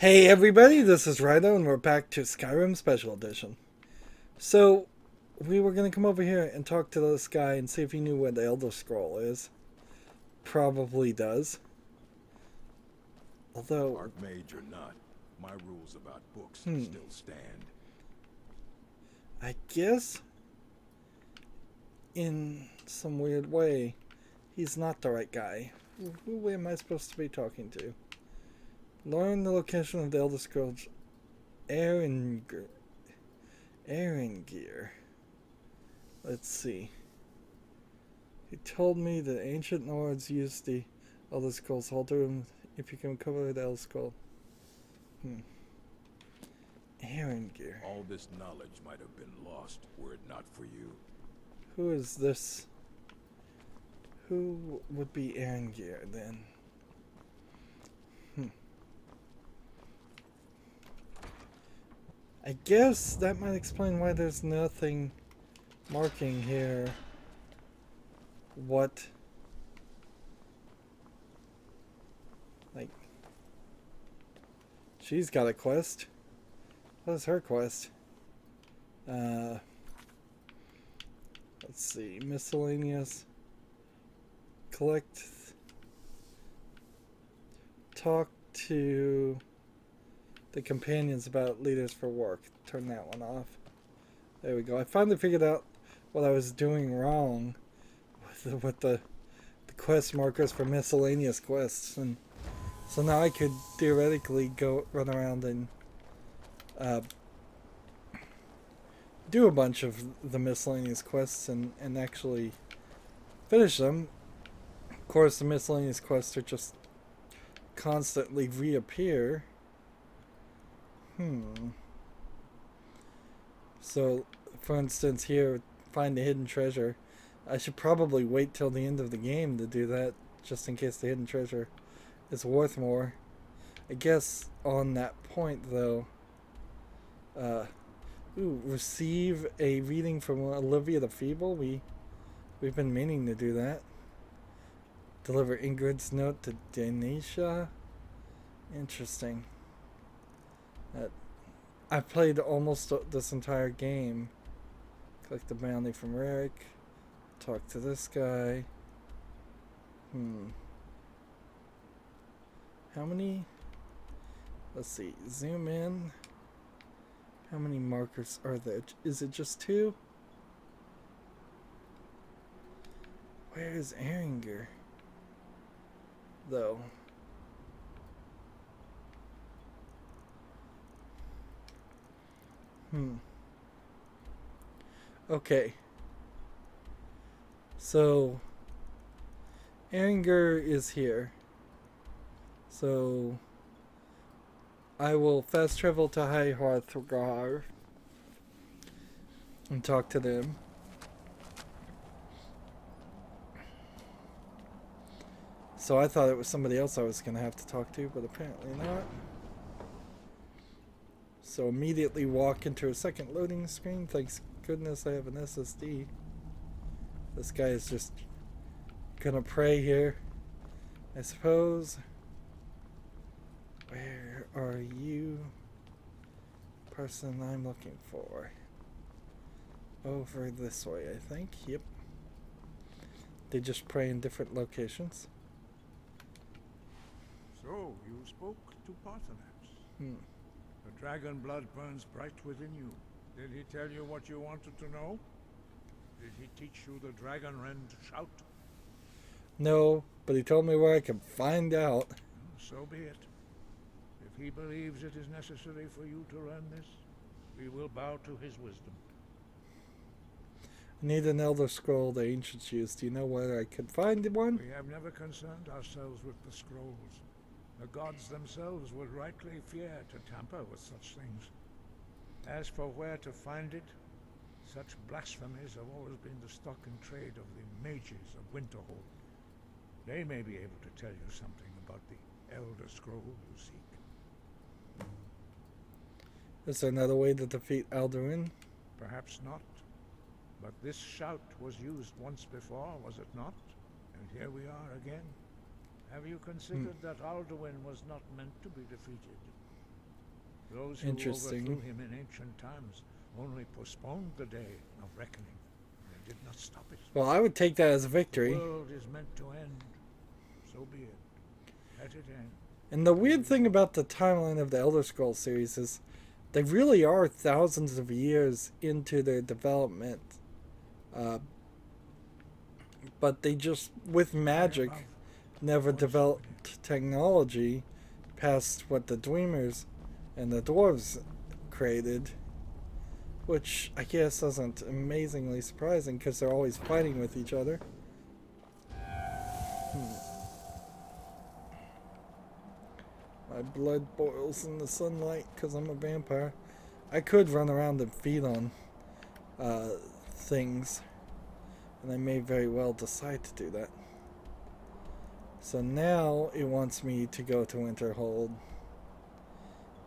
Hey everybody, this is Rydo and we're back to Skyrim Special Edition. So, we were going to come over here and talk to this guy and see if he knew what the Elder Scroll is. Probably does. Although... Archmage or not, my rules about books still stand. I guess, in some weird way, he's not the right guy. Who am I supposed to be talking to? Learn the location of the Elder Scrolls Erengir. Let's see. He told me that ancient Nords used the Elder Scrolls Halter room if you can cover the Elder Scroll. Erengir. All this knowledge might have been lost were it not for you. Who is this? Who would be Erengir then? I guess that might explain why there's nothing marking here. What? Like, she's got a quest. What is her quest? Let's see. Miscellaneous. Collect. Talk to the companions about leaders for work. Turn that one off. There we go. I finally figured out what I was doing wrong with the quest markers for miscellaneous quests, and so now I could theoretically go run around and do a bunch of the miscellaneous quests and actually finish them. Of course, the miscellaneous quests are just constantly reappear. So, for instance, here, find the hidden treasure. I should probably wait till the end of the game to do that, just in case the hidden treasure is worth more. I guess on that point, though, receive a reading from Olivia the Feeble. We've been meaning to do that. Deliver Ingrid's note to Danisha. Interesting. I've played almost this entire game. Collect the bounty from Rick. Talk to this guy. How many? Let's see. Zoom in. How many markers are there? Is it just 2? Where is Erengir? Though. Okay. So, Erengir is here. So, I will fast travel to High Hearthgar and talk to them. So I thought it was somebody else I was going to have to talk to, but apparently not. So immediately walk into a second loading screen. Thanks goodness I have an SSD. This guy is just gonna pray here, I suppose. Where are you? Person I'm looking for. Over this way, I think. Yep. They just pray in different locations. So, you spoke to Parthenax. The dragon blood burns bright within you. Did he tell you what you wanted to know? Did he teach you the dragon rend shout? No, but he told me where I could find out. So be it. If he believes it is necessary for you to learn this, we will bow to his wisdom. I need an Elder Scroll the ancients used. Do you know where I could find one? We have never concerned ourselves with the scrolls. The gods themselves would rightly fear to tamper with such things. As for where to find it, such blasphemies have always been the stock in trade of the mages of Winterhold. They may be able to tell you something about the Elder Scroll you seek. Is there another way to defeat Alduin? Perhaps not. But this shout was used once before, was it not? And here we are again. Have you considered that Alduin was not meant to be defeated? Those who Interesting. overthrew him in ancient times only postponed the day of reckoning. They did not stop it. Well, I would take that as a victory. The world is meant to end. So be it. Let it end. And the weird thing about the timeline of the Elder Scrolls series is they really are thousands of years into their development. But they just, with magic, never developed technology past what the Dreamers and the Dwarves created. Which I guess isn't amazingly surprising because they're always fighting with each other. My blood boils in the sunlight because I'm a vampire. I could run around and feed on things, and I may very well decide to do that. So now it wants me to go to Winterhold.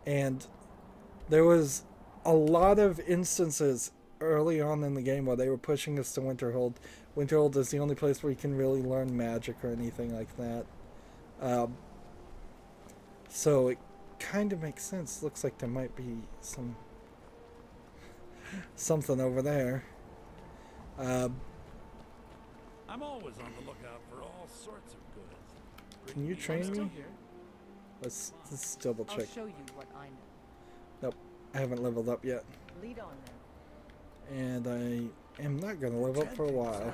And there was a lot of instances early on in the game where they were pushing us to Winterhold. Winterhold is the only place where you can really learn magic or anything like that. So it kind of makes sense. Looks like there might be something over there. I'm always on the lookout for all sorts of goods. Can you train me? Let's double check. I'll show you what I know. Nope, I haven't leveled up yet. Lead on then. And I am not going to level up for a while.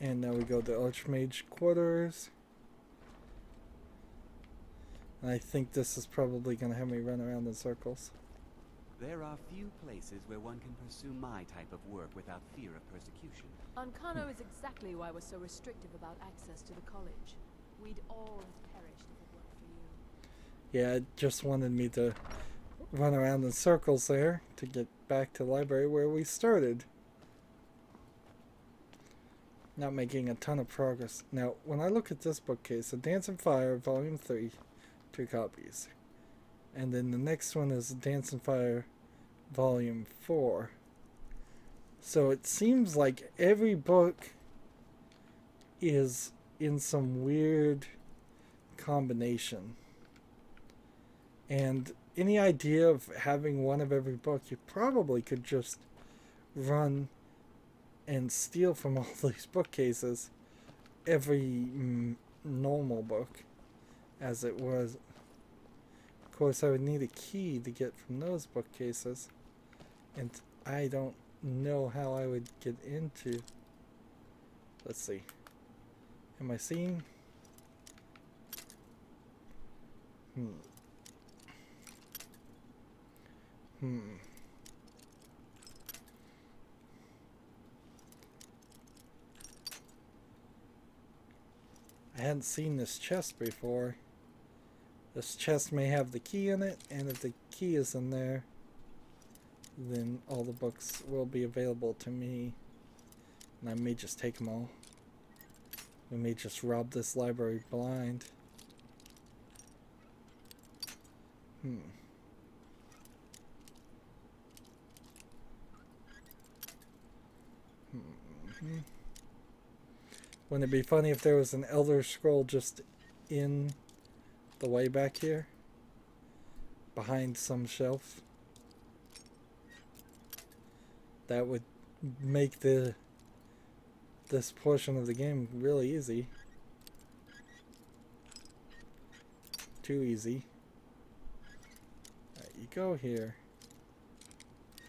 And now we go to Archmage Quarters. And I think this is probably going to have me run around in circles. There are few places where one can pursue my type of work without fear of persecution. Ancano is exactly why we're so restrictive about access to the college. We'd all have perished if it weren't for you. Yeah, it just wanted me to run around in circles there to get back to the library where we started. Not making a ton of progress. Now, when I look at this bookcase, A Dance in Fire, Volume 3, 2 copies. And then the next one is A Dance in Fire, Volume 4. So it seems like every book is in some weird combination. And any idea of having one of every book, you probably could just run and steal from all these bookcases every normal book as it was. Of course, I would need a key to get from those bookcases, and I don't know how I would get into. Let's see. Am I seeing? I hadn't seen this chest before. This chest may have the key in it, and if the key is in there, then all the books will be available to me. And I may just take them all. We may just rob this library blind. Wouldn't it be funny if there was an Elder Scroll just in the way back here? Behind some shelf? That would make this portion of the game really easy. Too easy. Alright, you go here.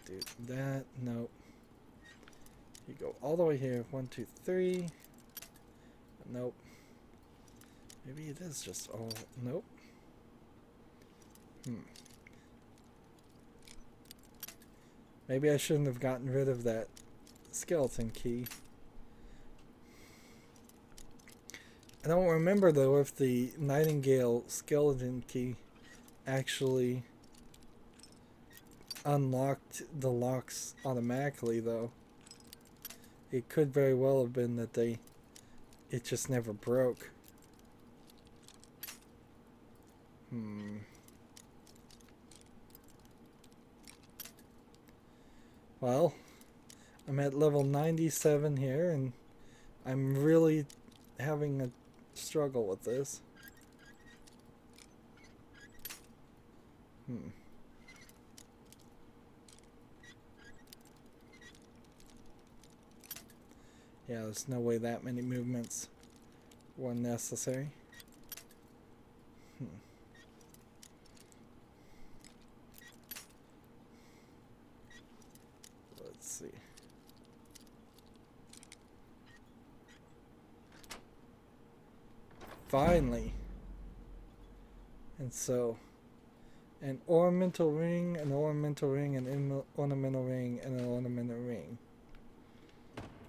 Do that. Nope. You go all the way here. 1, 2, 3. Nope. Maybe it is just all... Nope. Maybe I shouldn't have gotten rid of that skeleton key. I don't remember though if the Nightingale skeleton key actually unlocked the locks automatically though. It could very well have been that it just never broke. Well, I'm at level 97 here, and I'm really having a struggle with this. Yeah, there's no way that many movements were necessary. Let's see. Finally. And so, an ornamental ring, an ornamental ring, an ornamental ring, and an ornamental ring.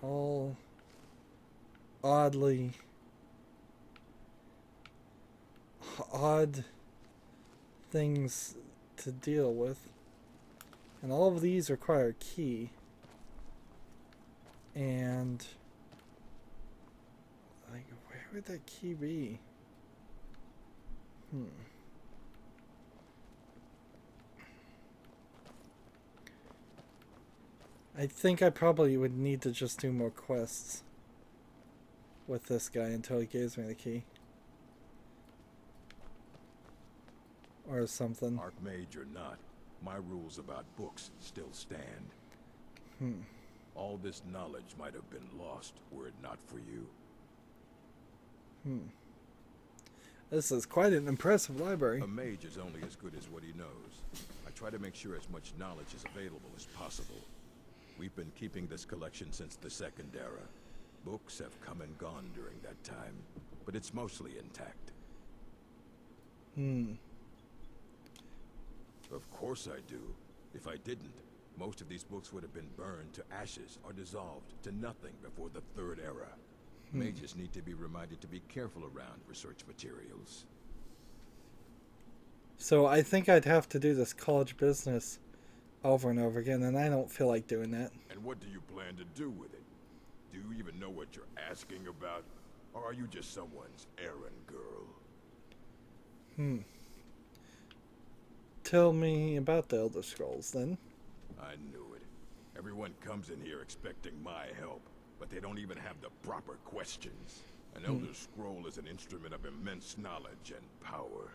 All oddly odd things to deal with. And all of these require a key. And like, where would that key be? I think I probably would need to just do more quests with this guy until he gives me the key. Or something. Archmage or not, my rules about books still stand. All this knowledge might have been lost were it not for you. This is quite an impressive library. A mage is only as good as what he knows. I try to make sure as much knowledge is available as possible. We've been keeping this collection since the Second Era. Books have come and gone during that time, but it's mostly intact. Of course I do. If I didn't, most of these books would have been burned to ashes or dissolved to nothing before the Third Era. Mages need to be reminded to be careful around research materials. So I think I'd have to do this college business over and over again, and I don't feel like doing that. And what do you plan to do with it? Do you even know what you're asking about? Or are you just someone's errand girl? Tell me about the Elder Scrolls, then. I knew it. Everyone comes in here expecting my help, but they don't even have the proper questions. An Elder Scroll is an instrument of immense knowledge and power.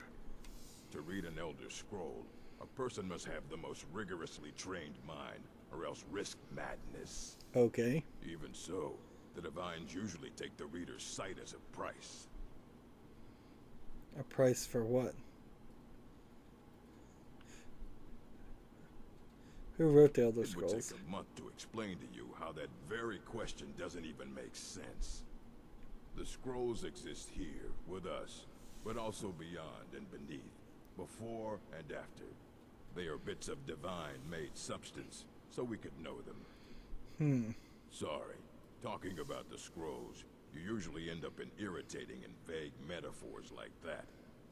To read an Elder Scroll, a person must have the most rigorously trained mind, or else risk madness. Okay. Even so, the Divines usually take the reader's sight as a price. A price for what? Who wrote the Elder It would Scrolls? take a month to explain to you how that very question doesn't even make sense. The scrolls exist here, with us, but also beyond and beneath, before and after. They are bits of divine-made substance, so we could know them. Sorry, talking about the scrolls, you usually end up in irritating and vague metaphors like that.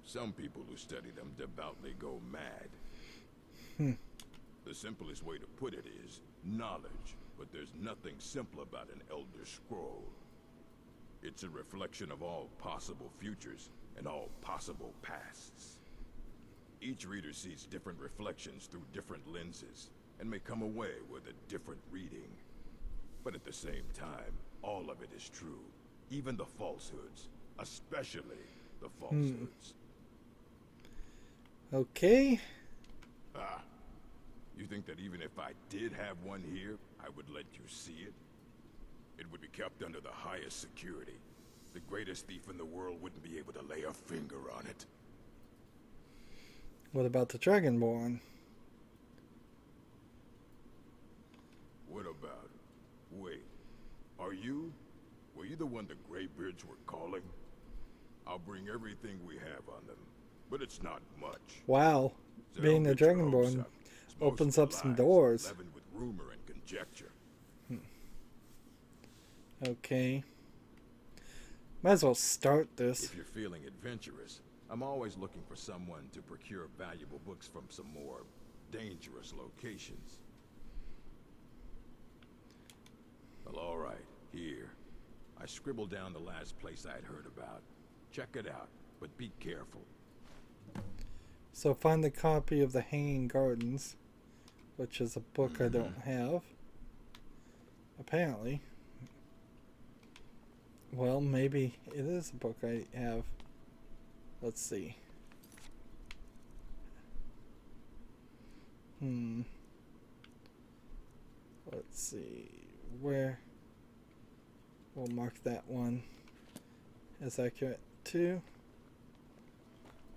Some people who study them devoutly go mad. The simplest way to put it is knowledge, but there's nothing simple about an Elder Scroll. It's a reflection of all possible futures and all possible pasts. Each reader sees different reflections through different lenses, and may come away with a different reading. But at the same time, all of it is true, even the falsehoods, especially the falsehoods. Okay. You think that even if I did have one here, I would let you see it? It would be kept under the highest security. The greatest thief in the world wouldn't be able to lay a finger on it. What about the Dragonborn? What about... Wait. Were you the one the Greybeards were calling? I'll bring everything we have on them, but it's not much. Wow. So Being the don't get your hopes Dragonborn up. It's opens mostly up some lies, doors. leavened with rumor and conjecture. Okay. Might as well start this. If you're feeling adventurous, I'm always looking for someone to procure valuable books from some more dangerous locations. Well, all right, here. I scribbled down the last place I'd heard about. Check it out, but be careful. So find the copy of The Hanging Gardens, which is a book I don't have. Apparently. Well, maybe it is a book I have. Let's see. Let's see. Where? We'll mark that one as accurate too.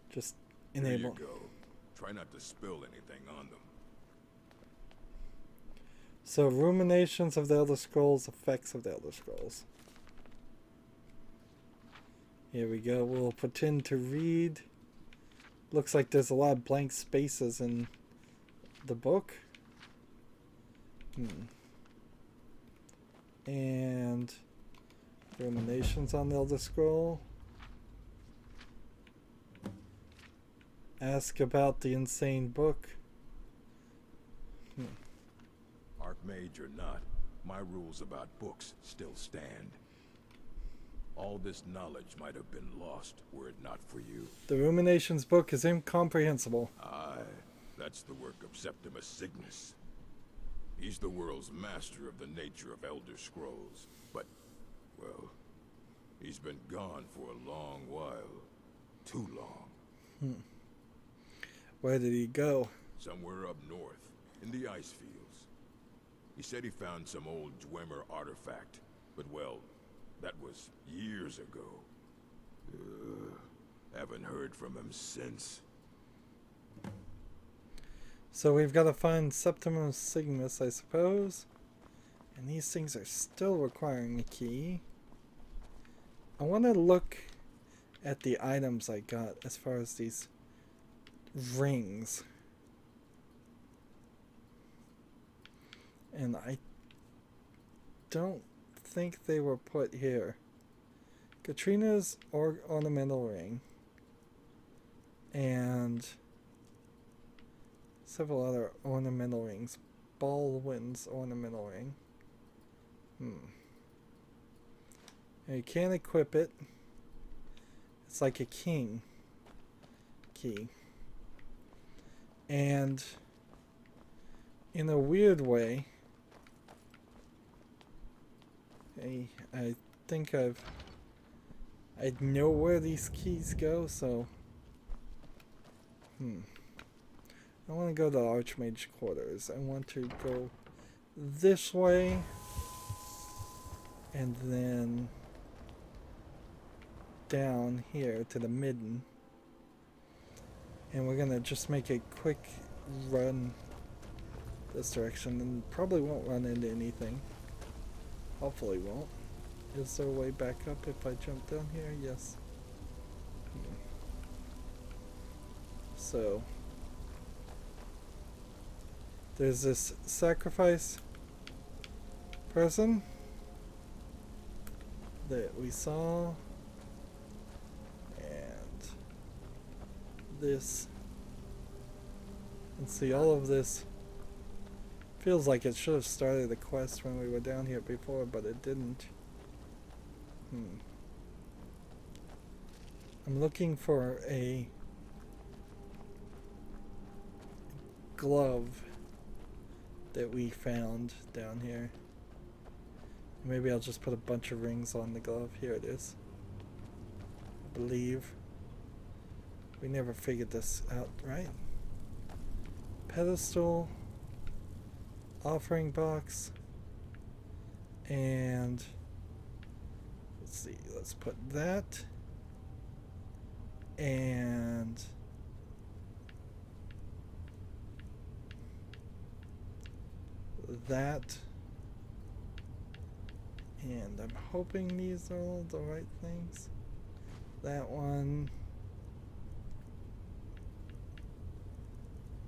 Just enable. Here you go. Try not to spill anything on them. So, ruminations of the Elder Scrolls, effects of the Elder Scrolls. Here we go. We'll pretend to read. Looks like there's a lot of blank spaces in the book. And ruminations on the Elder Scroll. Ask about the insane book. Archmage or not, my rules about books still stand. All this knowledge might have been lost were it not for you. The Ruminations book is incomprehensible. Aye, that's the work of Septimus Cygnus. He's the world's master of the nature of Elder Scrolls, but, well, he's been gone for a long while. Too long. Where did he go? Somewhere up north, in the ice fields. He said he found some old Dwemer artifact, but well, that was years ago. Haven't heard from him since. So we've got to find Septimus Cygnus, I suppose. And these things are still requiring a key. I want to look at the items I got as far as these rings. And I don't think they were put here. Katrina's ornamental ring. And several other ornamental rings. Baldwin's ornamental ring. And you can't equip it. It's like a king key. And in a weird way, I think I know where these keys go, so I want to go to the Archmage quarters. I want to go this way and then down here to the midden, and we're gonna just make a quick run this direction and probably won't run into anything. Hopefully won't. Is there a way back up if I jump down here? Yes. So there's this sacrifice person that we saw, and this, and see, all of this feels like it should have started the quest when we were down here before, but it didn't. I'm looking for a glove that we found down here. Maybe I'll just put a bunch of rings on the glove. Here it is. I believe. We never figured this out, right? Pedestal, offering box, and let's see, let's put that and that, and I'm hoping these are all the right things. That one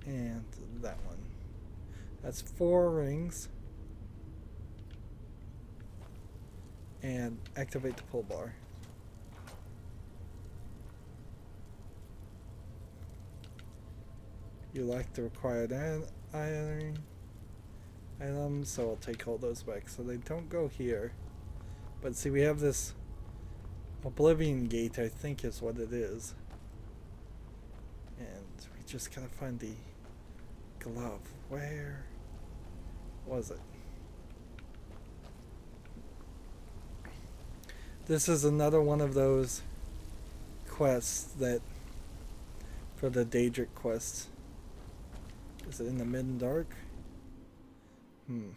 and that one. That's 4 rings. And activate the pull bar. You like the required iron items, so I'll take all those back. So they don't go here. But see, we have this Oblivion Gate, I think is what it is. And we just gotta find the glove. Where was it? This is another one of those quests that, for the Daedric quests. Is it in the mid and dark? Maybe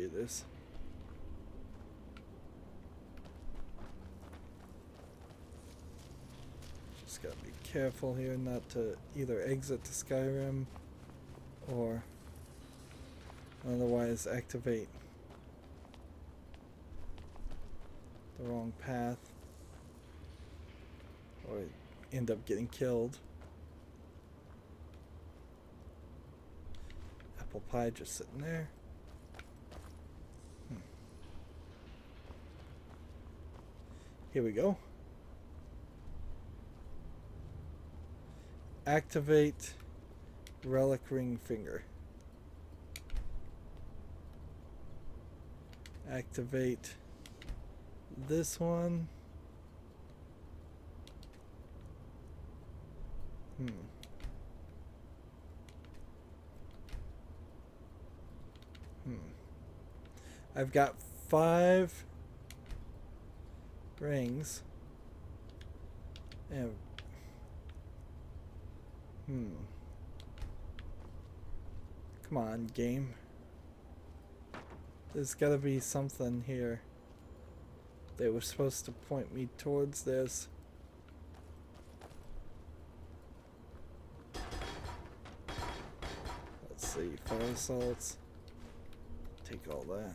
it is. Just gotta be careful here not to either exit to Skyrim or otherwise activate the wrong path or end up getting killed. Apple pie just sitting there. Here we go. Activate relic ring finger. Activate this one. I've got 5 rings. And come on, game. There's gotta be something here. They were supposed to point me towards this. Let's see, fire assaults. Take all that.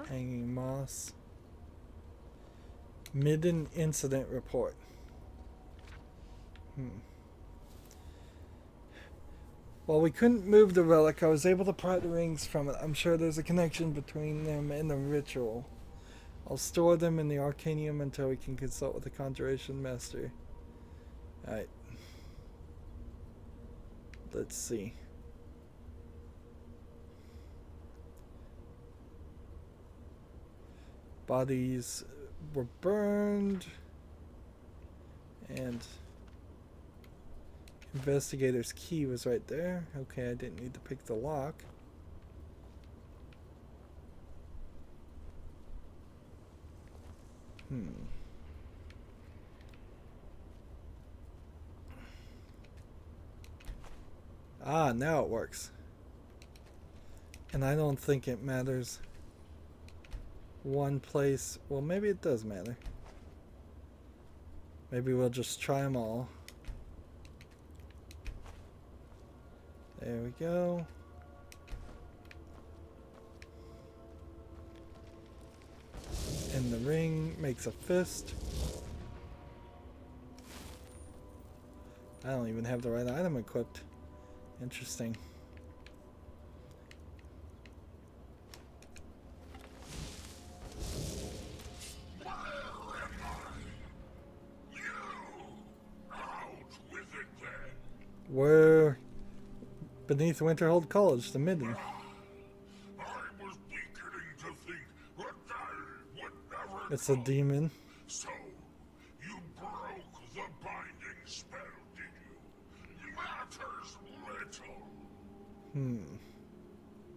Hanging moss. Midden incident report. While we couldn't move the relic, I was able to pry the rings from it. I'm sure there's a connection between them and the ritual. I'll store them in the Arcanium until we can consult with the Conjuration Master. Alright. Let's see. Bodies were burned. And investigator's key was right there. Okay, I didn't need to pick the lock. Ah, now it works. And I don't think it matters one place. Well, maybe it does matter. Maybe we'll just try them all. There we go. And the ring makes a fist. I don't even have the right item equipped. Interesting. We're beneath Winterhold College, the Midden. It's a demon. So, you broke the binding spell, did you? Matters little.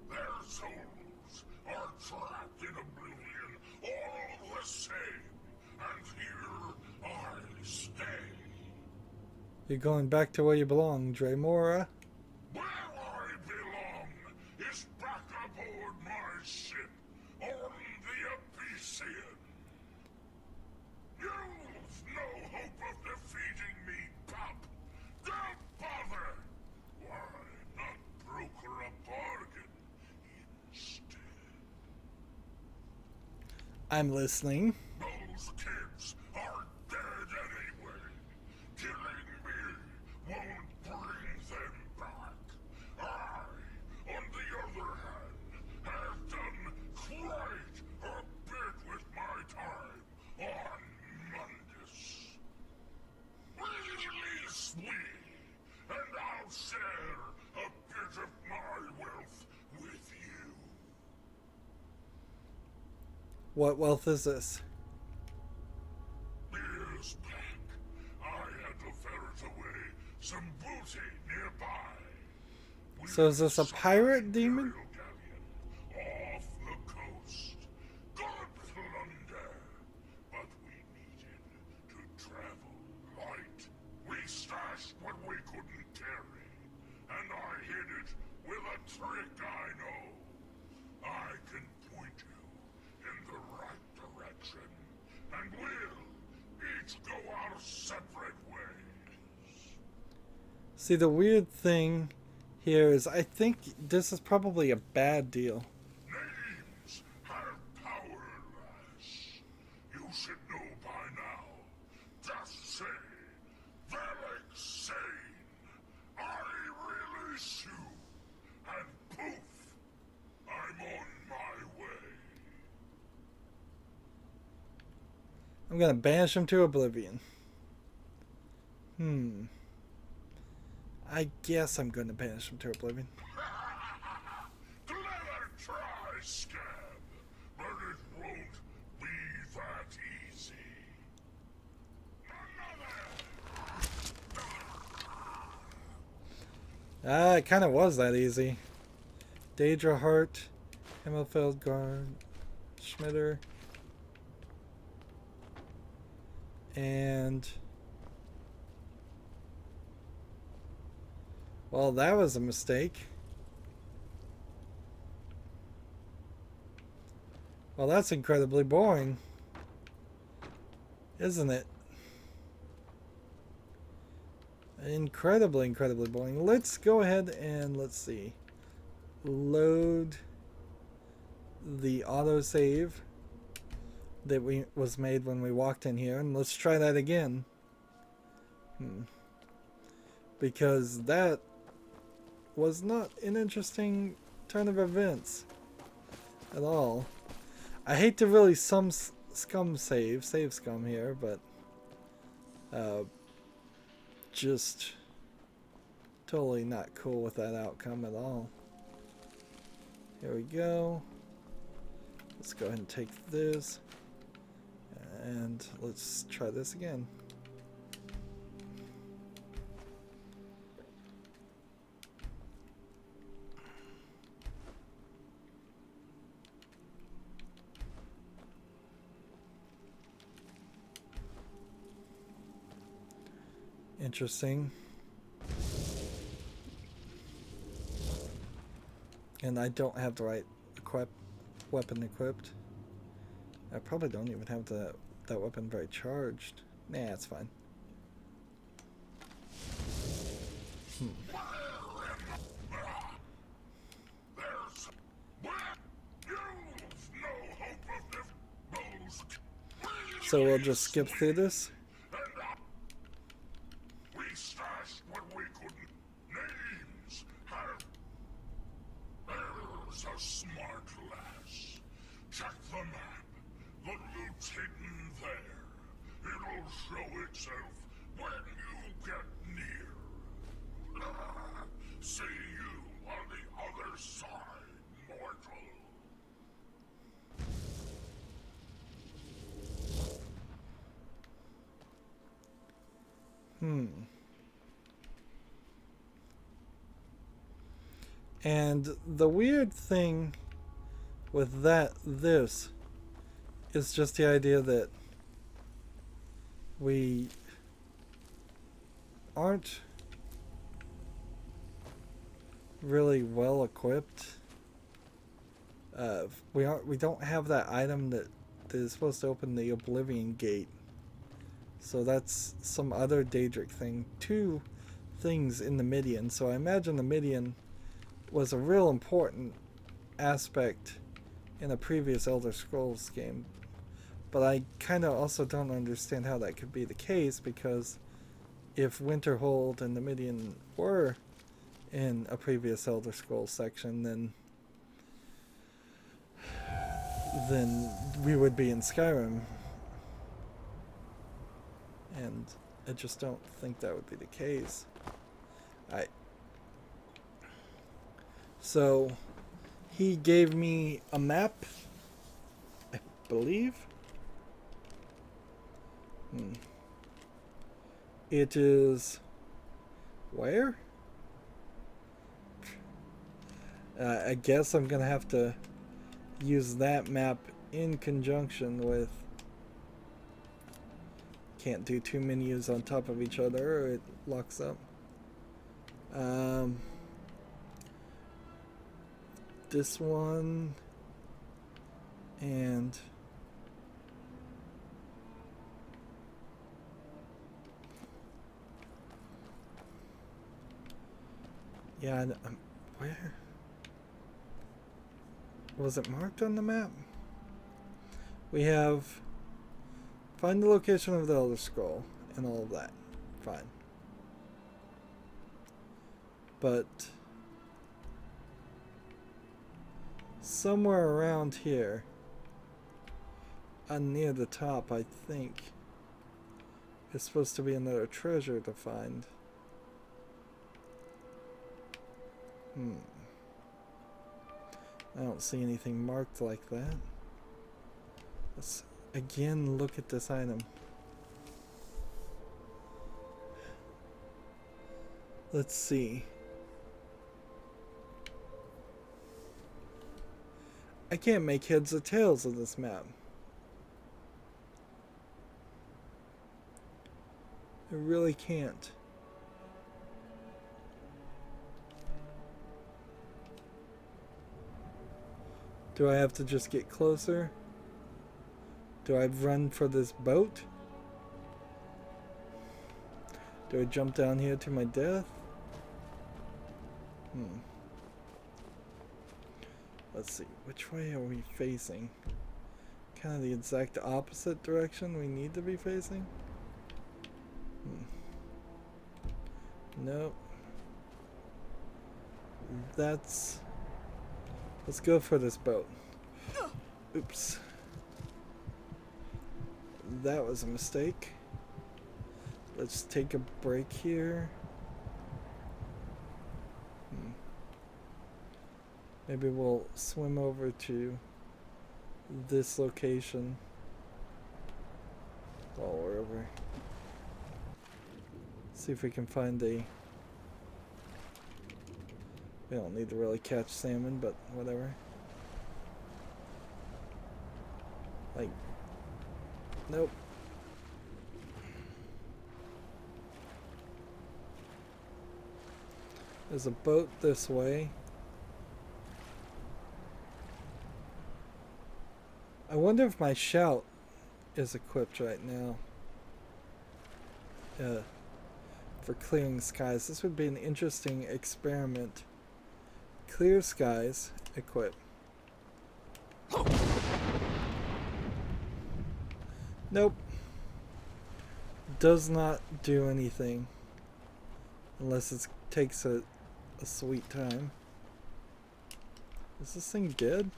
Their souls are trapped in oblivion, all the same. And here I stay. You're going back to where you belong, Dremora. Where I belong is back aboard my ship on the Abyssian. You've no hope of defeating me, pup. Don't bother. Why not broker a bargain instead? I'm listening. Those kids are dead anyway. Killing me won't bring them back. I, on the other hand, have done quite a bit with my time on Mundus. Release me, and I'll share a bit of my wealth with you. What wealth is this? Years back, I had the very some booty nearby. So is this a pirate demon? Galleon off the coast. Good plunder. But we needed to travel light. We stashed what we couldn't carry. And I hid it with a trick I know. I can point you in the right direction. And we'll each go our separate ways. See, the weird thing here is I think this is probably a bad deal. Names have power, lass. You should know by now. Just say, Velik Sane. I release you. And poof, I'm on my way. I'm gonna banish him to oblivion. I guess I'm gonna banish him to oblivion. Glad try, Scab, but it won't be that easy. It kind of was that easy. Daedra Hart, Himmelfeld Guard, Schmitter, and well, that was a mistake. Well, that's incredibly boring, isn't it? Incredibly boring. Let's go ahead and let's see. Load the autosave that was made when we walked in here, and let's try that again. Because that was not an interesting turn of events at all. I hate to really save scum here, but just totally not cool with that outcome at all. Here we go. Let's go ahead and take this and let's try this again. Interesting. And I don't have the right weapon equipped. I probably don't even have that weapon very charged. Nah, it's fine. So we'll just skip through this. We stashed what we couldn't. Names have. There's a smart lass. Check the map. The loot's hidden there. It'll show itself when you get near. See you on the other side, mortal. And the weird thing with this is just the idea that we aren't really well equipped. We don't have that item that is supposed to open the Oblivion Gate. So that's some other Daedric thing. 2 things in the Midian. So I imagine the Midian was a real important aspect in a previous Elder Scrolls game. But I kind of also don't understand how that could be the case, because if Winterhold and the Midian were in a previous Elder Scrolls section, then we would be in Skyrim. And I just don't think that would be the case. So he gave me a map, I believe. It is Where? I guess I'm gonna have to use that map in conjunction with... Can't do two menus on top of each other or it locks up. This one and yeah, where was it marked on the map? We have find the location of the Elder Scroll and all of that. Fine. But somewhere around here, near the top, I think, is supposed to be another treasure to find. I don't see anything marked like that. Let's again look at this item. Let's see. I can't make heads or tails of this map. I really can't. Do I have to just get closer? Do I run for this boat? Do I jump down here to my death? Let's see, which way are we facing? Kind of the exact opposite direction we need to be facing? Nope. Let's go for this boat. Oops. That was a mistake. Let's take a break here. Maybe we'll swim over to this location while we're over. See if we can find a... We don't need to really catch salmon, but whatever. Like... Nope. There's a boat this way. I wonder if my shout is equipped right now. For clearing skies. This would be an interesting experiment. Clear skies, equip. Nope. Does not do anything. Unless it takes a sweet time. Is this thing dead?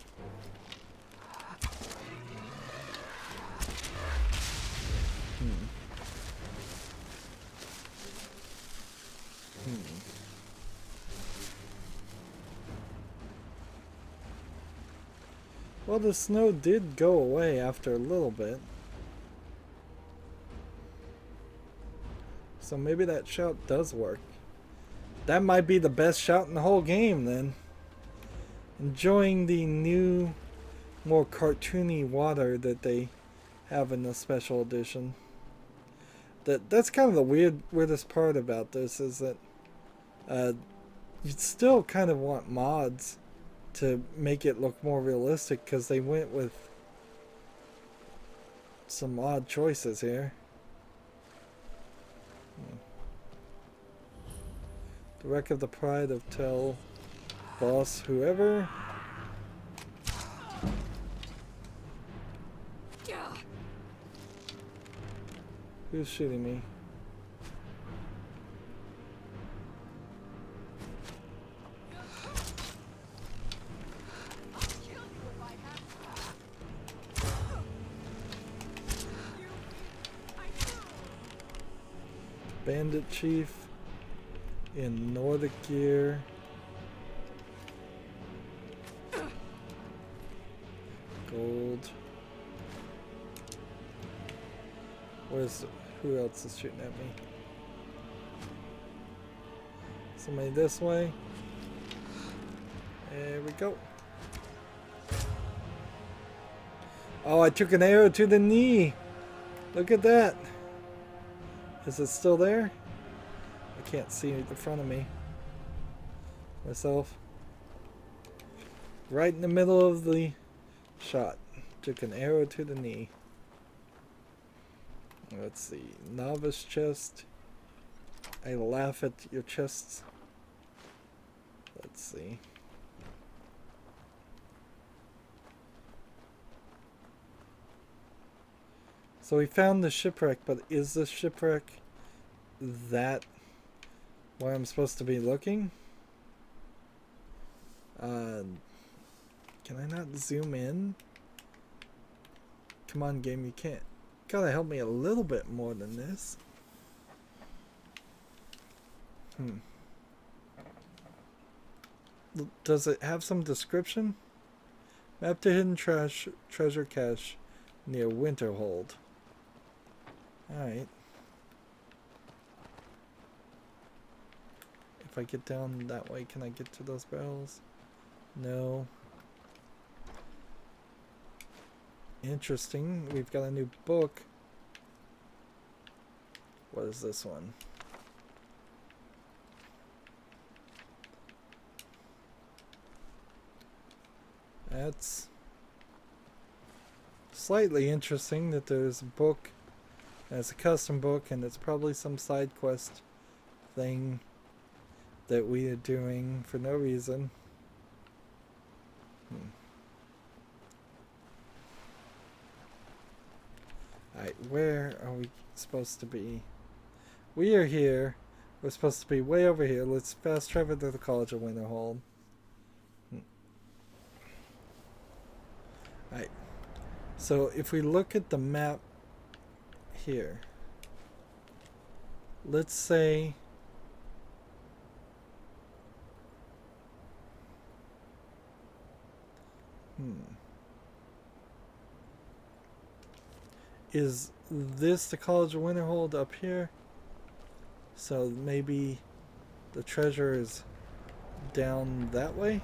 Well, the snow did go away after a little bit. So maybe that shout does work. That might be the best shout in the whole game then. Enjoying the new, more cartoony water that they have in the special edition. That's kind of the weirdest part about this is that you'd still kind of want mods to make it look more realistic because they went with some odd choices here. The wreck of the pride of Tell boss whoever. Who's shooting me? Bandit Chief in Nordic gear. Gold. Who else is shooting at me? Somebody this way. There we go. Oh, I took an arrow to the knee. Look at that. Is it still there? I can't see it in front of me. Myself. Right in the middle of the shot. Took an arrow to the knee. Let's see. Novice chest. I laugh at your chests. Let's see. So we found the shipwreck, but is the shipwreck that where I'm supposed to be looking? Can I not zoom in? Come on, game, you can't. Gotta help me a little bit more than this. Does it have some description? Map to hidden treasure cache near Winterhold. Alright. If I get down that way, can I get to those barrels? No. Interesting. We've got a new book. What is this one? That's slightly interesting that there's a book. And it's a custom book, and it's probably some side quest thing that we are doing for no reason. Alright, where are we supposed to be? We are here. We're supposed to be way over here. Let's fast travel to the College of Winterhold. Alright. So if we look at the map here, let's say is this the College of Winterhold up here? So maybe the treasure is down that way?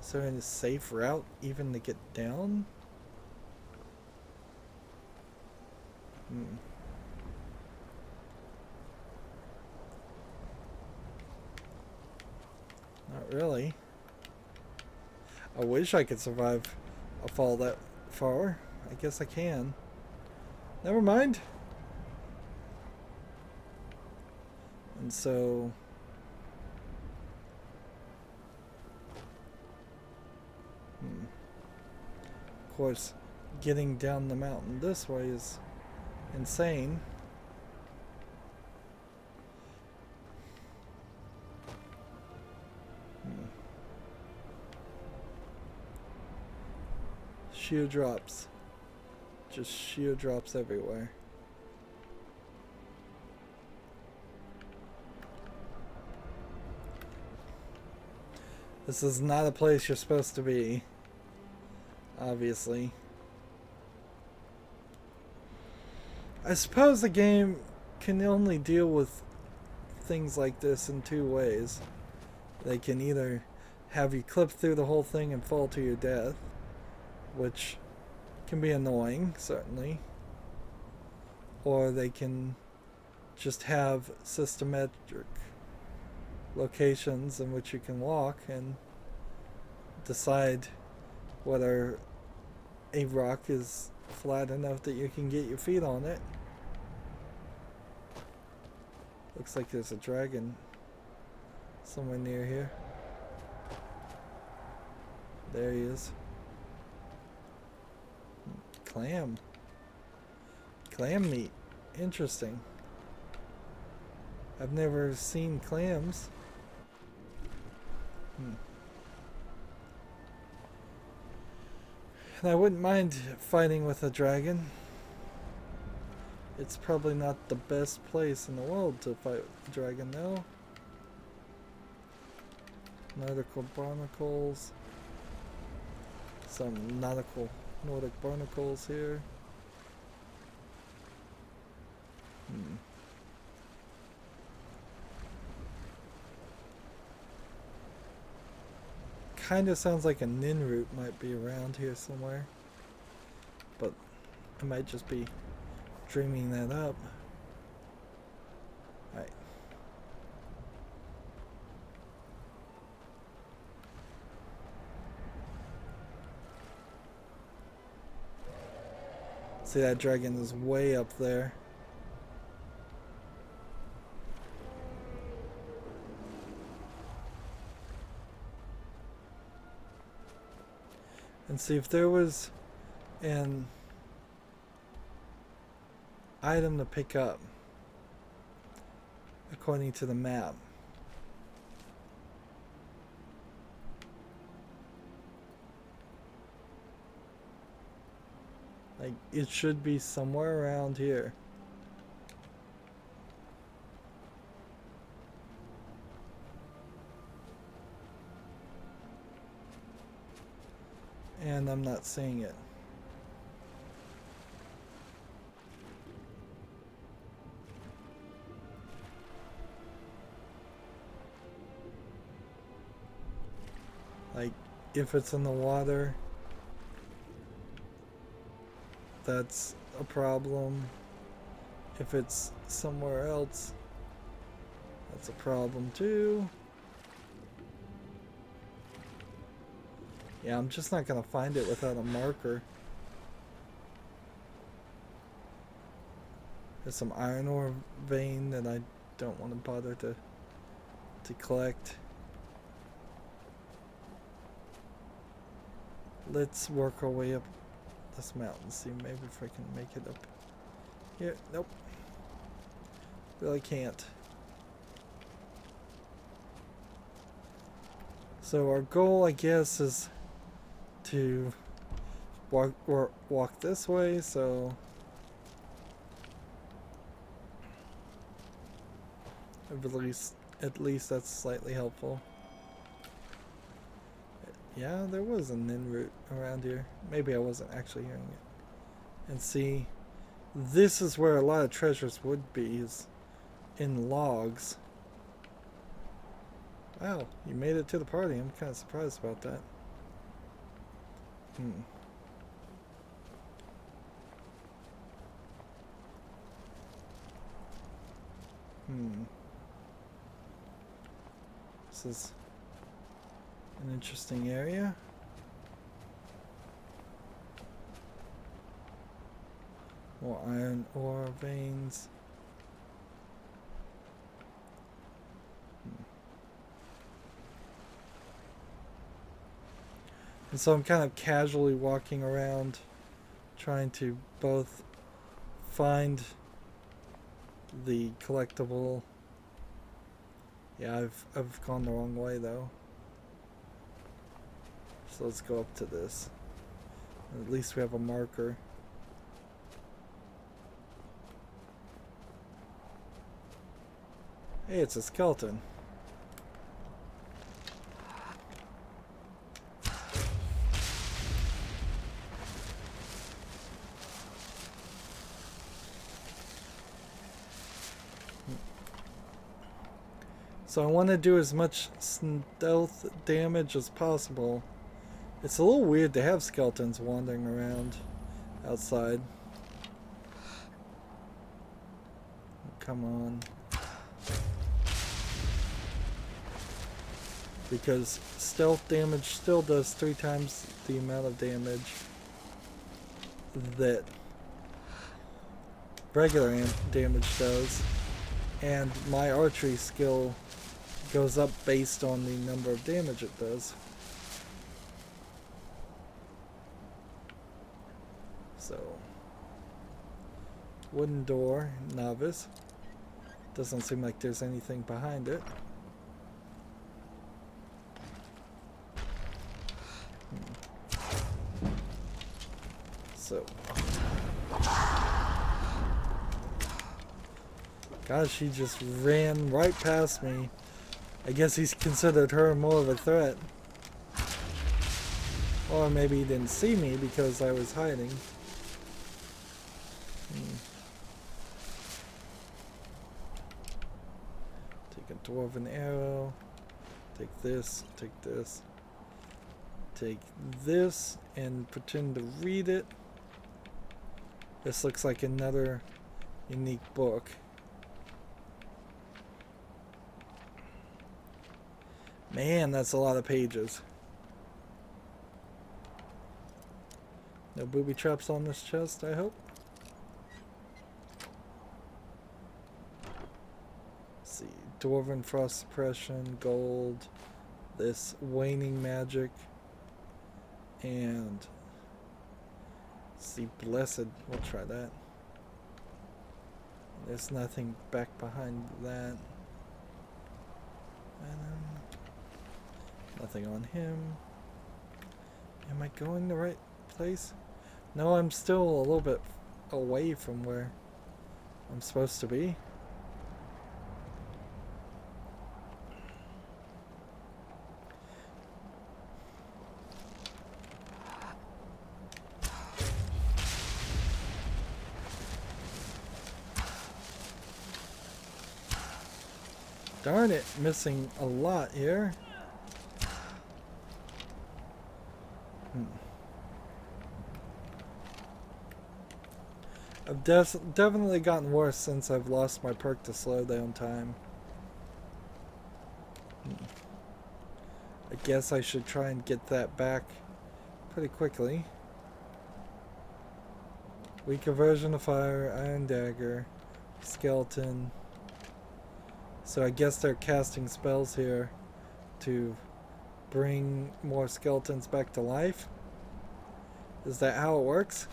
Is there any safe route even to get down? Not really. I wish I could survive a fall that far. I guess I can. Never mind. And so of course, getting down the mountain this way is insane. Sheer drops. Just sheer drops everywhere. This is not a place you're supposed to be. Obviously. I suppose the game can only deal with things like this in two ways. They can either have you clip through the whole thing and fall to your death, which can be annoying, certainly. Or they can just have systematic locations in which you can walk and decide whether a rock is flat enough that you can get your feet on it. Looks like there's a dragon somewhere near here. There he is. Clam. Clam meat. Interesting. I've never seen clams. And I wouldn't mind fighting with a dragon. It's probably not the best place in the world to fight with a dragon, though. Nautical barnacles. Some Nordic barnacles here. kind of sounds like a nin root might be around here somewhere. But I might just be dreaming that up. Alright. See, that dragon is way up there. And see if there was an item to pick up according to the map. Like, it should be somewhere around here. And I'm not seeing it. Like, if it's in the water, that's a problem. If it's somewhere else, that's a problem too. Yeah, I'm just not gonna find it without a marker. There's some iron ore vein that I don't want to bother to collect. Let's work our way up this mountain, see maybe if I can make it up here. Nope. Really can't. So our goal, I guess, is to walk this way, so at least that's slightly helpful. Yeah, there was a nin root around here. Maybe I wasn't actually hearing it. And see, this is where a lot of treasures would be, is in logs. Wow, you made it to the party. I'm kind of surprised about that. This is an interesting area. More iron ore veins. And so I'm kind of casually walking around trying to both find the collectible. Yeah, I've gone the wrong way though. So let's go up to this. At least we have a marker. Hey, it's a skeleton. So I want to do as much stealth damage as possible. It's a little weird to have skeletons wandering around outside. Come on. Because stealth damage still does 3 times the amount of damage that regular damage does. And my archery skill goes up based on the number of damage it does. So, wooden door, novice. Doesn't seem like there's anything behind it. So, gosh, he just ran right past me. I guess he's considered her more of a threat. Or maybe he didn't see me because I was hiding. Take a dwarven arrow. Take this, take this. Take this and pretend to read it. This looks like another unique book. Man, that's a lot of pages. No booby traps on this chest, I hope. Let's see. Dwarven frost suppression, gold, this waning magic, and let's see, blessed. We'll try that. There's nothing back behind that. Nothing on him. Am I going the right place? No, I'm still a little bit away from where I'm supposed to be. Darn it, missing a lot here. I've definitely gotten worse since I've lost my perk to slow down time. I guess I should try and get that back pretty quickly. Weak aversion to fire, iron dagger, skeleton. So I guess they're casting spells here to bring more skeletons back to life. Is that how it works?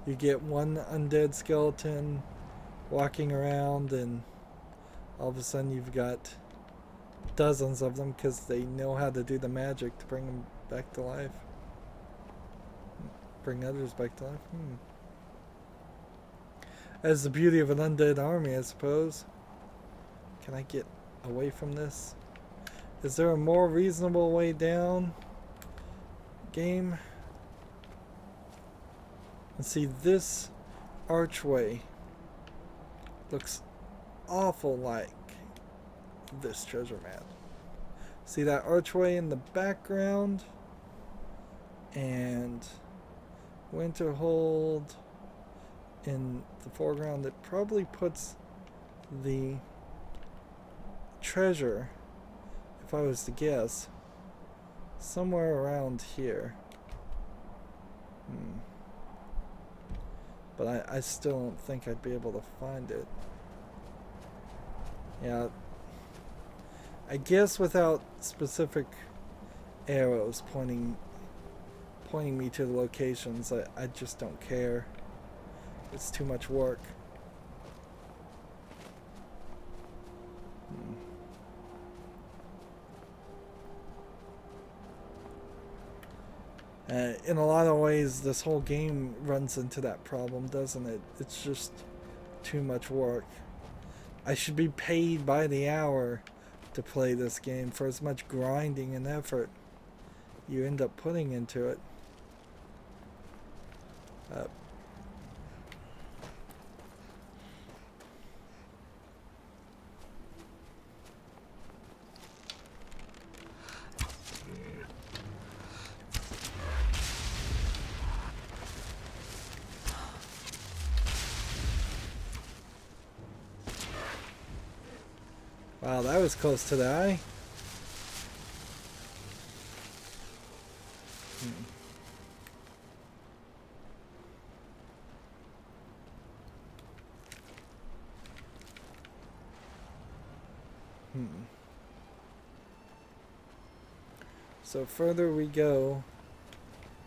You get one undead skeleton walking around and all of a sudden you've got dozens of them because they know how to do the magic to bring them back to life. Bring others back to life. That's the beauty of an undead army, I suppose. Can I get away from this? Is there a more reasonable way down? Game? And see, this archway looks awful like this treasure map. See that archway in the background? And Winterhold in the foreground. It probably puts the treasure, if I was to guess, somewhere around here. But I still don't think I'd be able to find it. Yeah. I guess without specific arrows pointing me to the locations, I just don't care. It's too much work. In a lot of ways, this whole game runs into that problem, doesn't it? It's just too much work. I should be paid by the hour to play this game for as much grinding and effort you end up putting into it. Wow, that was close to the eye. So further we go.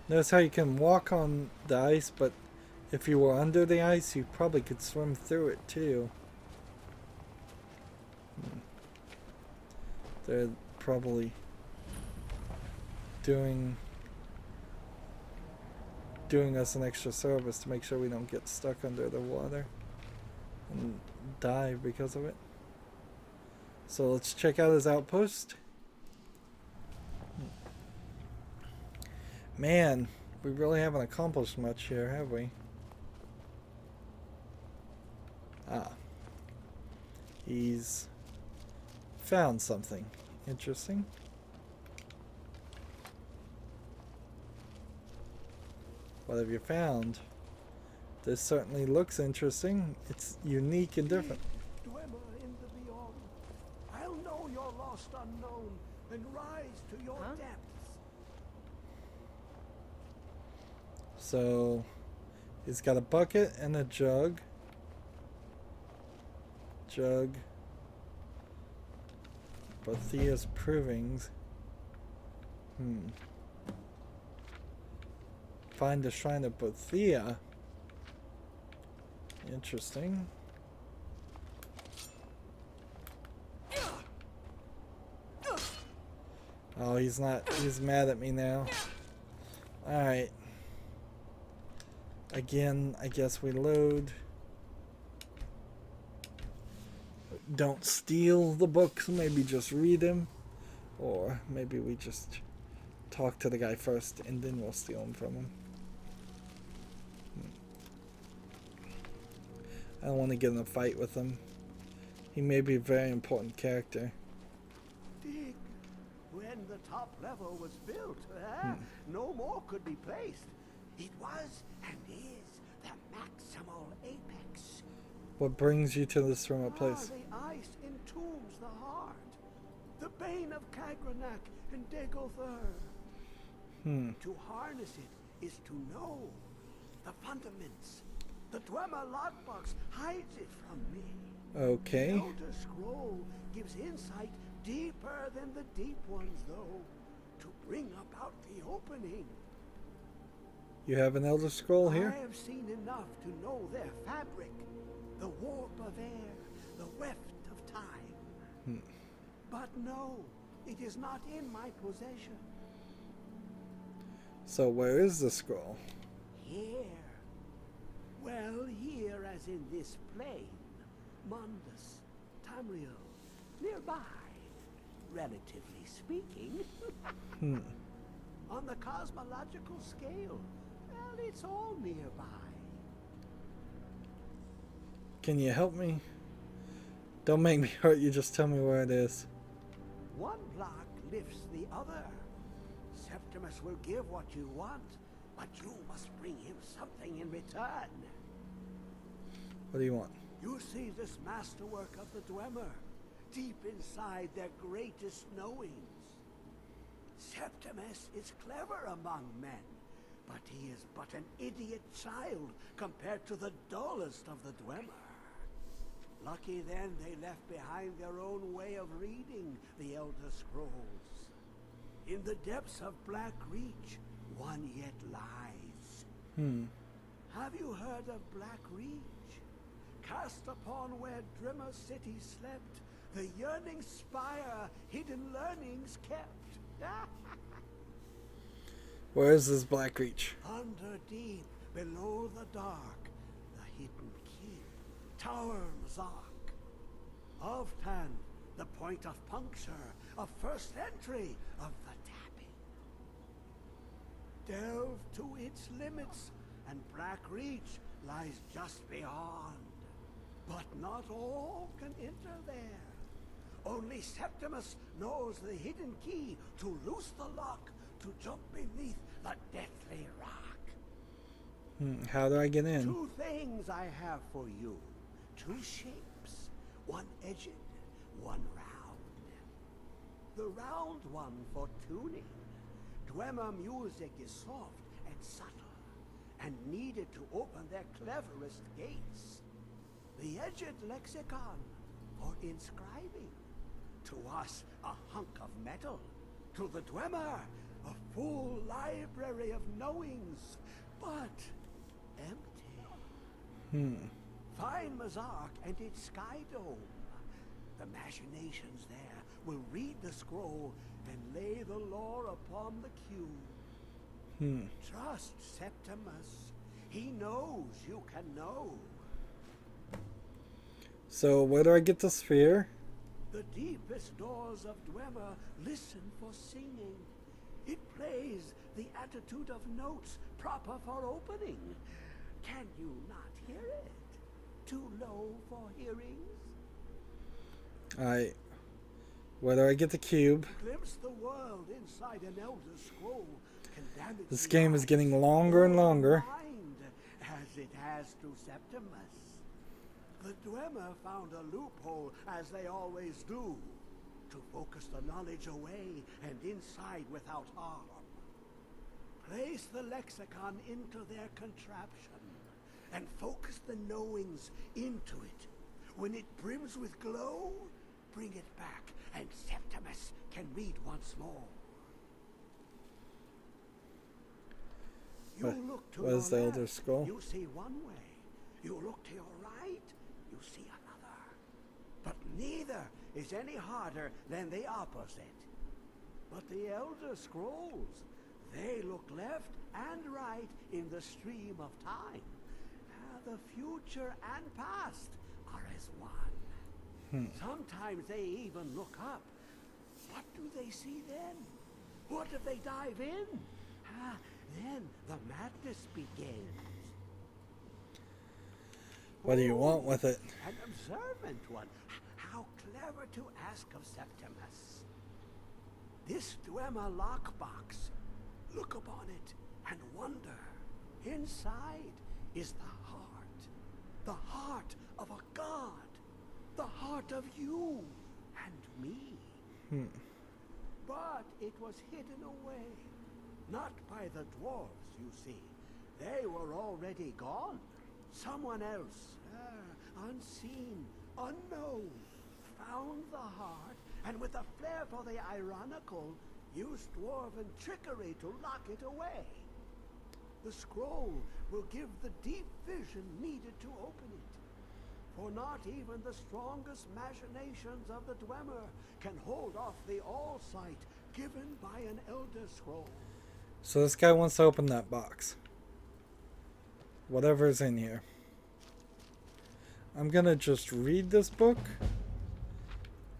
Notice how you can walk on the ice, but if you were under the ice, you probably could swim through it too. They're probably doing us an extra service to make sure we don't get stuck under the water and die because of it. So let's check out his outpost. Man, we really haven't accomplished much here, have we? He's found something interesting. What have you found? This certainly looks interesting. It's unique and different. Dwemer in the beyond. I'll know your lost unknown and rise to your depths. So, he's got a bucket and a jug. Bothea's provings. Find the shrine of Bothea. Interesting. Oh, he's not. He's mad at me now. Alright. Again, I guess we load. Don't steal the books, maybe just read them. Or maybe we just talk to the guy first and then we'll steal them from him. I don't want to get in a fight with him. He may be a very important character. Dig. When the top level was built, no more could be placed. It was and is the maximal apex. What brings you to this remote place? The ice entombs the heart. The bane of Kagranak and Degother. To harness it is to know the fundaments. The Dwemer lockbox hides it from me. Okay. The Elder Scroll gives insight deeper than the deep ones, though, to bring about the opening. You have an Elder Scroll here? I have seen enough to know their fabric, the warp of air, the weft of time. But no, it is not in my possession. So where is the scroll? Here. Well, here as in this plane. Mundus, Tamriel, nearby, relatively speaking. On the cosmological scale, well, it's all nearby. Can you help me? Don't make me hurt you, just tell me where it is. One block lifts the other. Septimus will give what you want, but you must bring him something in return. What do you want? You see this masterwork of the Dwemer, deep inside their greatest knowings. Septimus is clever among men, but he is but an idiot child compared to the dullest of the Dwemer. Lucky then they left behind their own way of reading the Elder Scrolls. In the depths of Black Reach, one yet lies. Have you heard of Black Reach? Cast upon where Drimmer City slept, the yearning spire, hidden learnings kept. Where is this Black Reach? Under deep, below the dark, the hidden keep, Tower Mzark. Ovtan, the point of puncture, of first entry of the tapping. Delve to its limits, and Black Reach lies just beyond. But not all can enter there. Only Septimus knows the hidden key to loose the lock, to jump beneath the deathly rock. How do I get in? Two things I have for you. Two shapes. One edged, one round. The round one for tuning. Dwemer music is soft and subtle, and needed to open their cleverest gates. The edged lexicon for inscribing. To us, a hunk of metal. To the Dwemer, a full library of knowings, but empty. Find Mzark and its sky dome. The machinations there will read the scroll and lay the lore upon the cube. Trust Septimus. He knows you can know. So where do I get the sphere? The deepest doors of Dwemer listen for singing. It plays the attitude of notes proper for opening. Can you not hear it? Too low for hearings? Where do I get the cube? Glimpse the world inside an Elder Scroll. can damage This the game is eyes getting longer and or longer. mind, as it has to Septimus. The Dwemer found a loophole, as they always do, to focus the knowledge away and inside without harm. Place the lexicon into their contraption, and focus the knowings into it. When it brims with glow, bring it back, and Septimus can read once more. You look to What your is the Elder left, Scroll? you see one way. You look to your right, you see another. But neither is any harder than the opposite. But the Elder Scrolls, they look left and right in the stream of time. The future and past are as one. Sometimes they even look up. What do they see then? What if they dive in? Then the madness begins. What do you want with it? An observant one. How clever to ask of Septimus. This Dwemer lockbox. Look upon it and wonder. Inside is the heart of a god, the heart of you and me. But it was hidden away, not by the dwarves, you see. They were already gone. Someone else, unseen, unknown, found the heart, and with a flair for the ironical, used dwarven trickery to lock it away. The scroll will give the deep vision needed to open it. For not even the strongest machinations of the Dwemer can hold off the all-sight given by an Elder Scroll. So this guy wants to open that box. Whatever's in here. I'm gonna just read this book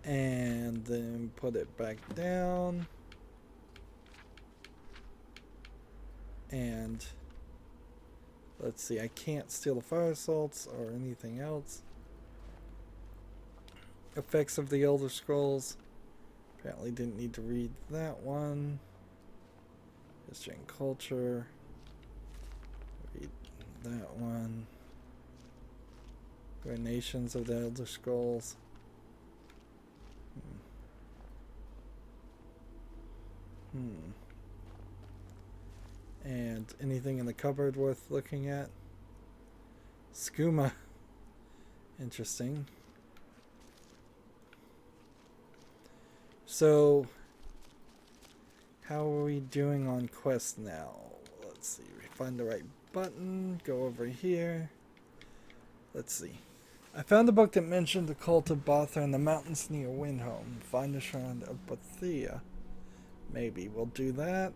and then put it back down. And let's see, I can't steal the fire salts or anything else. Effects of the Elder Scrolls. Apparently didn't need to read that one. History and culture. Read that one. Nations of the Elder Scrolls. And anything in the cupboard worth looking at? Skooma. Interesting. So, how are we doing on quest now? Let's see. We find the right button. Go over here. Let's see. I found a book that mentioned the cult of Botha in the mountains near Windhome. Find the shrine of Bothea. Maybe we'll do that.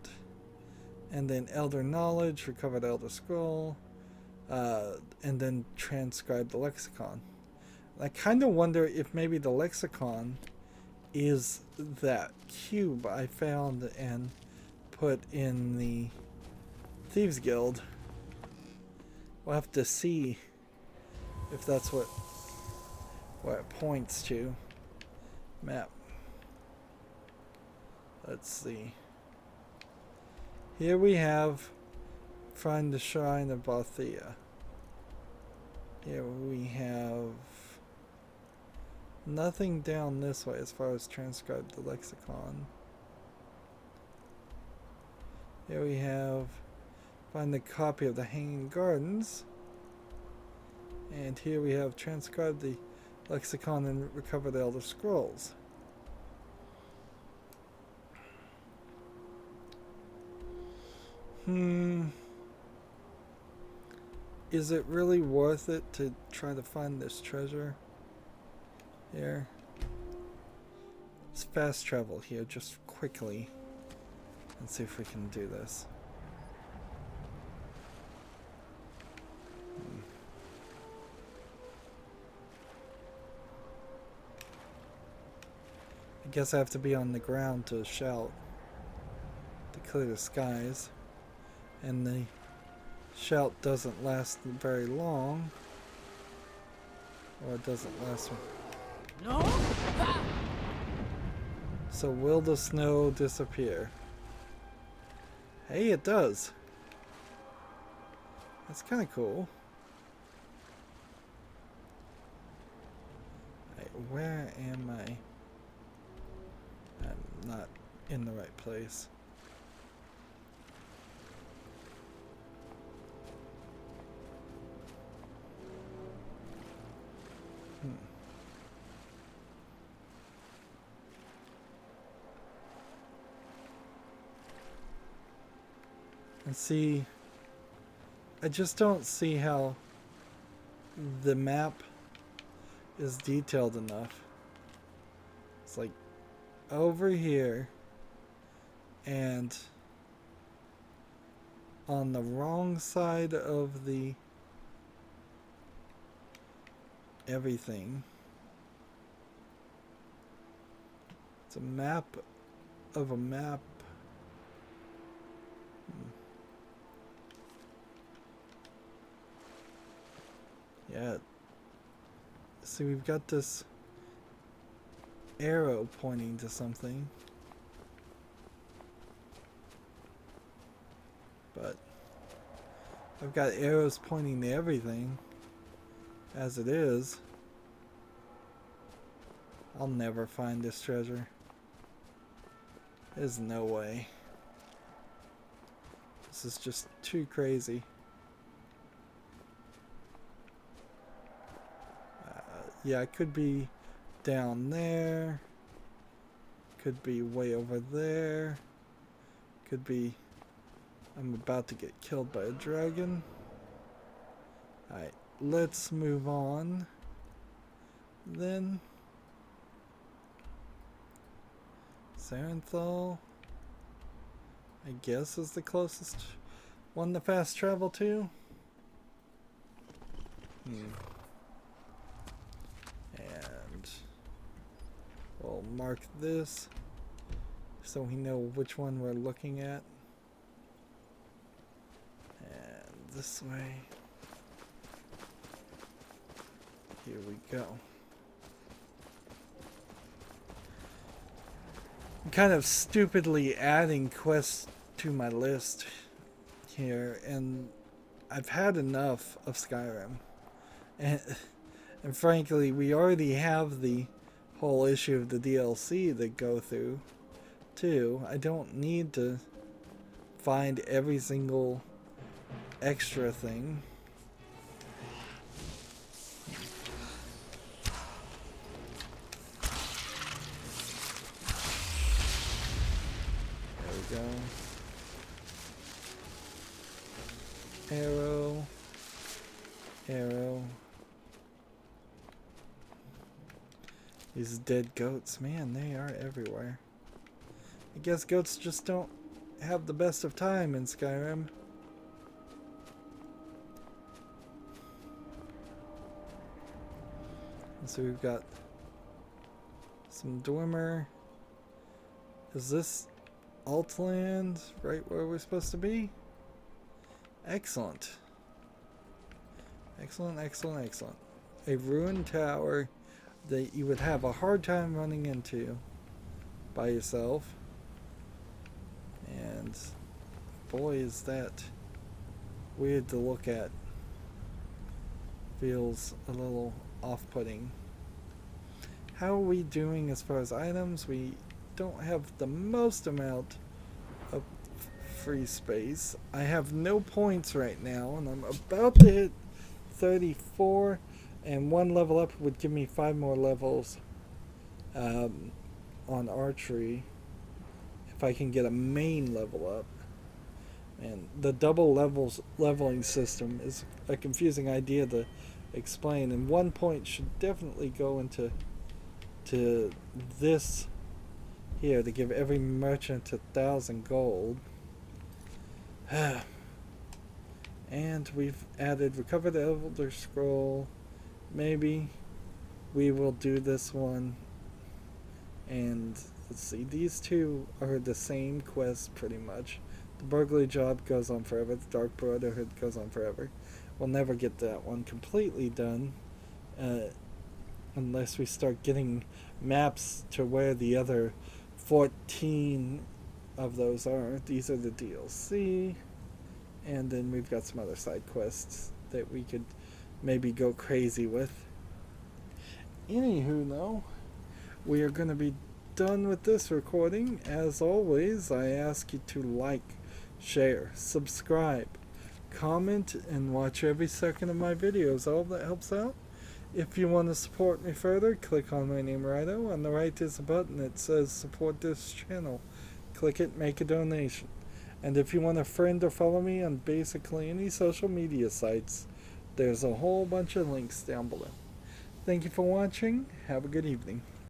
And then Elder Knowledge, recover the Elder Scroll, and then transcribe the lexicon. I kind of wonder if maybe the lexicon is that cube I found and put in the Thieves Guild. We'll have to see if that's what it points to. Map. Let's see. Here we have find the shrine of Bothea. Here we have nothing down this way as far as transcribe the lexicon. Here we have find the copy of the Hanging Gardens. And here we have transcribe the lexicon and recover the Elder Scrolls. Is it really worth it to try to find this treasure here? Let's fast travel here just quickly and see if we can do this. I guess I have to be on the ground to shout to clear the skies. And the shout doesn't last very long. Or it doesn't last. No! So will the snow disappear? Hey, it does. That's kind of cool. Right, where am I? I'm not in the right place. And see, I just don't see how the map is detailed enough. It's like over here and on the wrong side of the everything. It's a map of a map. Yeah. See, we've got this arrow pointing to something. But I've got arrows pointing to everything as it is. I'll never find this treasure. There's no way. This is just too crazy. Yeah, it could be down there. Could be way over there. Could be I'm about to get killed by a dragon. Alright, let's move on. Then Sarenthal, I guess, is the closest one to fast travel to. And we'll mark this so we know which one we're looking at. And this way. Here we go. I'm kind of stupidly adding quests to my list here, and I've had enough of Skyrim. And frankly, we already have the whole issue of the DLC to go through, too. I don't need to find every single extra thing. There we go. Arrow. Arrow. These dead goats, man, they are everywhere. I guess goats just don't have the best of time in Skyrim. And so we've got some Dwemer. Is this Altland right where we're supposed to be? Excellent. Excellent, excellent, excellent. A ruined tower that you would have a hard time running into by yourself. And boy, is that weird to look at. Feels a little off-putting. How are we doing as far as items? We don't have the most amount of free space. I have no points right now, and I'm about to hit 34, and one level up would give me 5 more levels on archery if I can get a main level up. And the double leveling system is a confusing idea to explain, and 1 point should definitely go into this here to give every merchant 1,000 gold. And we've added recover the Elder Scroll. Maybe we will do this one. And let's see, these two are the same quest pretty much. The burglary job goes on forever. The Dark Brotherhood goes on forever. We'll never get that one completely done unless we start getting maps to where the other 14 of those are. These are the DLC. And then we've got some other side quests that we could maybe go crazy with. Anywho, though, we are going to be done with this recording. As always, I ask you to like, share, subscribe, comment, and watch every second of my videos. All that helps out. If you want to support me further, click on my name, Rydo. On the right is a button that says support this channel. Click it, make a donation. And if you want to friend or follow me on basically any social media sites, there's a whole bunch of links down below. Thank you for watching. Have a good evening.